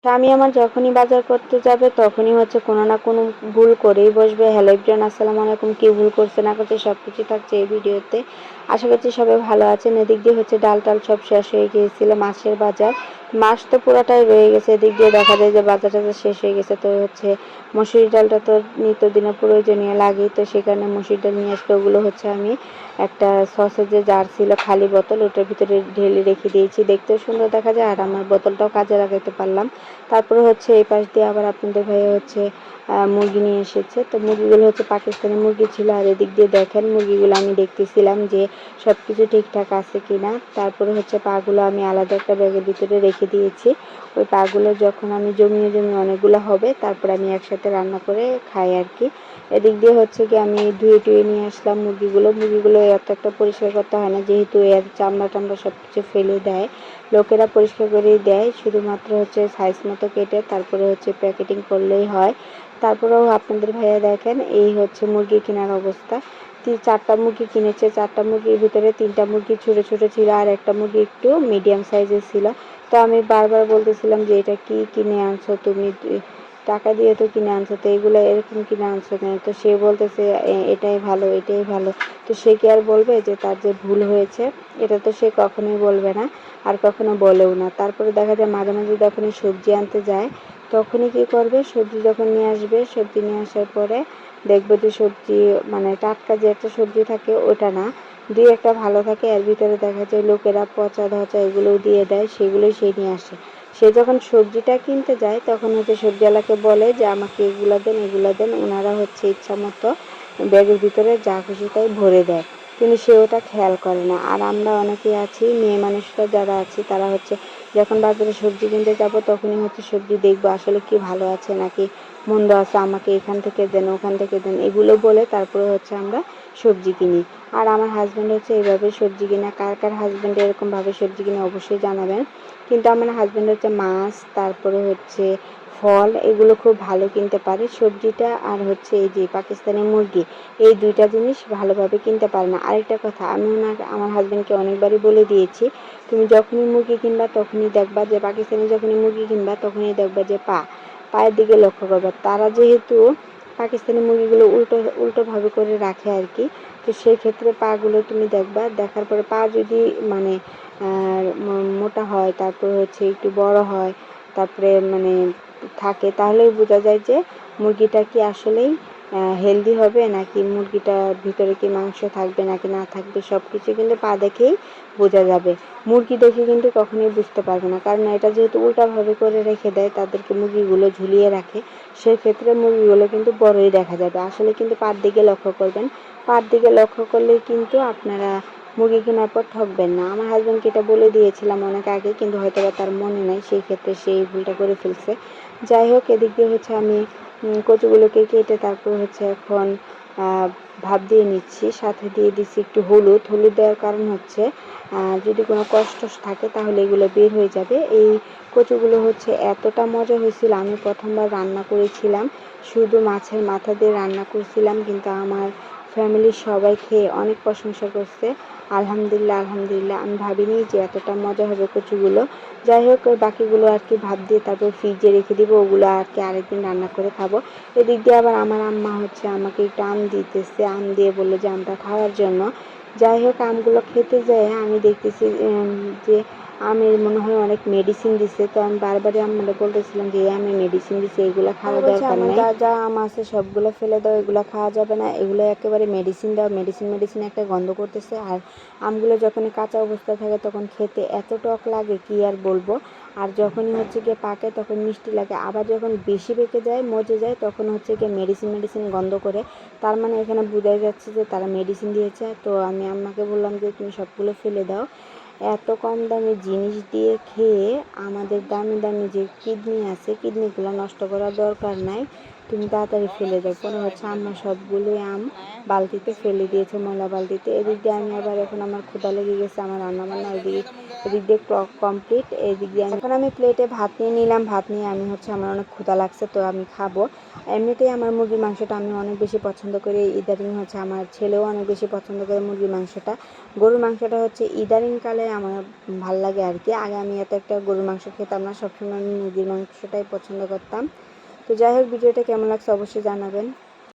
স্বামী আমার যখনই বাজার করতে যাবে তখনই হচ্ছে কোনো না কোনো ভুল করেই বসবে। হ্যালো এভরিওয়ান, আসসালামু আলাইকুম। কি ভুল করছে না করছে সবকিছু থাকছে এই ভিডিওতে। আশা করছি সবাই ভালো আছেন। এদিক দিয়ে হচ্ছে ডাল টাল সব শেষ হয়ে গিয়েছিল, মাছের বাজার। মাছ তো পুরাটাই রয়ে গেছে। এদিক দিয়ে দেখা যায় যে বাজার টাজার শেষ হয়ে গেছে। তো হচ্ছে মসুরি ডালটা তো নিত্যদিনের প্রয়োজনীয় লাগে, তো সেই কারণে মসুরি ডাল নিয়ে আসলে ওগুলো হচ্ছে আমি একটা সসেজে জার ছিল খালি বোতল, ওটার ভিতরে ঢেলে রেখে দিয়েছি। দেখতেও সুন্দর দেখা যায় আর আমার বোতলটাও কাজে লাগাতে পারলাম। তারপরে হচ্ছে এই পাশ দিয়ে আবার আপনাদের ভাইয়া হচ্ছে মুরগি নিয়ে এসেছে। তো মুরগিগুলো হচ্ছে পাকিস্তানি মুরগি ছিল। আর এদিক দিয়ে দেখেন মুরগিগুলো আমি দেখতেছিলাম যে সব কিছু ঠিকঠাক আছে কিনা। তারপরে হচ্ছে পাগুলো আমি আলাদা একটা ব্যাগের ভিতরে রেখে দিয়েছি। ওই পাগুলো যখন আমি জমিয়ে জমিয়ে অনেকগুলো হবে তারপরে আমি একসাথে রান্না করে খাই আর কি। এদিক দিয়ে হচ্ছে কি আমি ধুয়ে টুয়ে নিয়ে আসলাম মুরগিগুলো এত একটা পরিষ্কার করতে হয় না, যেহেতু এর চামড়া টামড়া সব কিছু ফেলে দেয়। লোকেরা পরিষ্কার করেই দেয়, শুধুমাত্র হচ্ছে সাইজ মতো কেটে তারপরে হচ্ছে প্যাকেটিং করলেই হয়। তারপরেও আপনাদের ভাইয়া দেখেন এই হচ্ছে মুরগি কেনার অবস্থা। 4টা মুরগি কিনেছে। 4টা মুরগির ভিতরে 3টা মুরগি ছোটো ছোটো ছিল আর একটা মুরগি একটু মিডিয়াম সাইজের ছিল। তো আমি বারবার বলতেছিলাম যে এটা কি কিনে আনছো তুমি, টাকা দিয়ে তো কিনে আনছো, তো এগুলো এরকম কিনে আনছো কেন? তো সে বলতেছে এটাই ভালো এটাই ভালো। তো সে কি আর বলবে যে তার যে ভুল হয়েছে? এটা তো সে কখনোই বলবে না, আর কখনো বলেও না। তারপরে দেখা যায় মাঝে মাঝে যখনই সবজি আনতে যায় তখনই কী করবে, সবজি যখন নিয়ে আসবে, সবজি নিয়ে আসার পরে দেখবে যে সবজি মানে টাটকা যে একটা সবজি থাকে ওটা না, দুই একটা ভালো থাকে, এর ভিতরে দেখা যায় লোকেরা পচা ধচা এগুলোও দিয়ে দেয়, সেগুলোই সে নিয়ে আসে। সে যখন সবজিটা কিনতে যায় তখন হচ্ছে সবজিওয়ালাকে বলে যে আমাকে এগুলো দেন এগুলো দেন, ওনারা হচ্ছে ইচ্ছা মতো ব্যাগের ভিতরে যা খুশি তাই ভরে দেয়, কিন্তু সে ওটা খেয়াল করে না। আর আমরা অনেকেই আছি, মেয়ে মানুষরা যারা আছি তারা হচ্ছে যখন বাজারে সবজি কিনতে যাব তখনই হচ্ছে সবজি দেখবো আসলে কি ভালো আছে নাকি মন্দ আছে, আমাকে এখান থেকে দেন ওখান থেকে দেন এগুলো বলে তারপরে হচ্ছে আমরা সবজি কিনি। আর আমার হাজব্যান্ড হচ্ছে এইভাবে সবজি কিনা। কার কার হাজব্যান্ড এরকমভাবে সবজি কিনে অবশ্যই জানাবেন। কিন্তু আমার হাজব্যান্ড হচ্ছে মাছ, তারপরে হচ্ছে ফল, এগুলো খুব ভালো কিনতে পারে। সবজিটা আর হচ্ছে এই যে পাকিস্তানি মুরগি, এই দুইটা জিনিস ভালোভাবে কিনতে পারে না। আরেকটা কথা, আমি আমার হাজব্যান্ডকে অনেকবারই বলে দিয়েছি, তুমি যখনই মুরগি কিনবা তখনই দেখবা যে পাকিস্তানি যখনই মুরগি কিনবা তখনই দেখবা যে পায়ের দিকে লক্ষ্য করবা। তারা যেহেতু পাকিস্তানি মুরগিগুলো উল্টোভাবে করে রাখে আর কি, তো সেই ক্ষেত্রে পাগুলো তুমি দেখবা, দেখার পরে পা যদি মানে মোটা হয়, তারপরে হচ্ছে একটু বড় হয়, তারপরে মানে থাকে, তাহলেই বোঝা যায় যে মুরগিটা কি আসলেই হেলদি হবে নাকি মুরগিটার ভিতরে কি মাংস থাকবে নাকি না থাকবে, সব কিছু কিন্তু পা দেখেই বোঝা যাবে। মুরগি দেখে কিন্তু কখনোই বুঝতে পারবে না, কারণ এটা যেহেতু উল্টাভাবে করে রেখে দেয়, তাদেরকে মুরগিগুলো ঝুলিয়ে রাখে, সেক্ষেত্রে মুরগিগুলো কিন্তু বড়ই দেখা যাবে। আসলে কিন্তু পার দিকে লক্ষ্য করবেন, পার দিকে লক্ষ্য করলেই কিন্তু আপনারা মুরগি কেনার পর ঠকবেন না। আমার হাজব্যান্ডকে এটা বলে দিয়েছিলাম অনেক আগে, কিন্তু হয়তো বা তার মনে নাই, সেই ক্ষেত্রে সেই ভুলটা করে ফেলছে। যাই হোক, এদিক দিয়ে হচ্ছে আমি কচুগুলোকে কেটে তারপর হচ্ছে এখন ভাপ দিয়ে নিচ্ছি, সাথে দিয়ে দিচ্ছি একটু হলুদ। হলুদ দেওয়ার কারণ হচ্ছে যদি কোনো কষ্ট থাকে তাহলে এগুলো বের হয়ে যাবে। এই কচুগুলো হচ্ছে এতটা মজা হয়েছিল, আমি প্রথমবার রান্না করেছিলাম, শুধু মাছের মাথা দিয়ে রান্না করছিলাম, কিন্তু আমার ফ্যামিলির সবাই খেয়ে অনেক প্রশংসা করছে। আলহামদুলিল্লাহ আলহামদুলিল্লাহ, আমি ভাবিনি যে এতটা মজা হবে কচুগুলো। যাই হোক, ওই বাকিগুলো আর কি ভাপ দিয়ে তারপর ফ্রিজে রেখে দিব, ওগুলো আর কি আরেকদিন রান্না করে খাবো। এদিক দিয়ে আবার আমার আম্মা হচ্ছে আমাকে একটু আম দিতেছে, আম দিয়ে বললো যে আমটা খাওয়ার জন্য। যাই হোক, আমগুলো খেতে যেয়ে আমি দেখতেছি যে আমের মনে হয় অনেক মেডিসিন দিছে। তো আমি বারবারই আম্মারে বলতেছিলাম যে এই আমে মেডিসিন দিছে, এগুলো খাওয়া দরকার নাই, যা যা আম আছে সবগুলো ফেলে দাও, এগুলো খাওয়া যাবে না, এগুলো একেবারে মেডিসিন দেওয়া, মেডিসিন একটা গন্ধ করতেছে। আর আমগুলো যখনই কাঁচা অবস্থায় থাকে তখন খেতে এত টক লাগে কি আর বলবো, আর যখনই হচ্ছে গিয়ে পাকে তখন মিষ্টি লাগে, আবার যখন বেশি পেকে যায় মজে যায় তখন হচ্ছে গিয়ে মেডিসিন গন্ধ করে। তার মানে এখানে বোঝাই যাচ্ছে যে তারা মেডিসিন দিয়েছে। তো আমি আম্মাকে বললাম যে তুমি সবগুলো ফেলে দাও, এত কম দামি জিনিস দিয়ে খেয়ে আমাদের দামি দামি যে কিডনি আছে কিডনিগুলো নষ্ট করার দরকার নাই। তুমি তাড়াতাড়ি ফেলে দাও। পরে হচ্ছে আম্মা সবগুলোই আম বালতিতে ফেলে দিয়েছে, ময়লা বালতিতে। এদিক দিয়ে আমি আবার এখন আমার ক্ষুধা লেগে গেছে, আমার রান্নাবান্না এদিক দিয়ে কমপ্লিট। এদিক দিয়ে এখন আমি প্লেটে ভাত নিয়ে নিলাম। ভাত নিয়ে আমি হচ্ছে আমার অনেক ক্ষুধা লাগছে, তো আমি খাবো। এমনিতেই আমার মুরগির মাংসটা আমি অনেক বেশি পছন্দ করি। ইদারিং হচ্ছে আমার ছেলেও অনেক বেশি পছন্দ করে মুরগির মাংসটা। গরুর মাংসটা হচ্ছে ইদারিংকালে আমার ভাল লাগে আর কি। আগে আমি এত একটা গরুর মাংস খেতাম না, সবসময় আমি মুরগির মাংসটাই পছন্দ করতাম। তো যাই হোক, ভিডিওটা কেমন লাগছে অবশ্যই জানাবেন।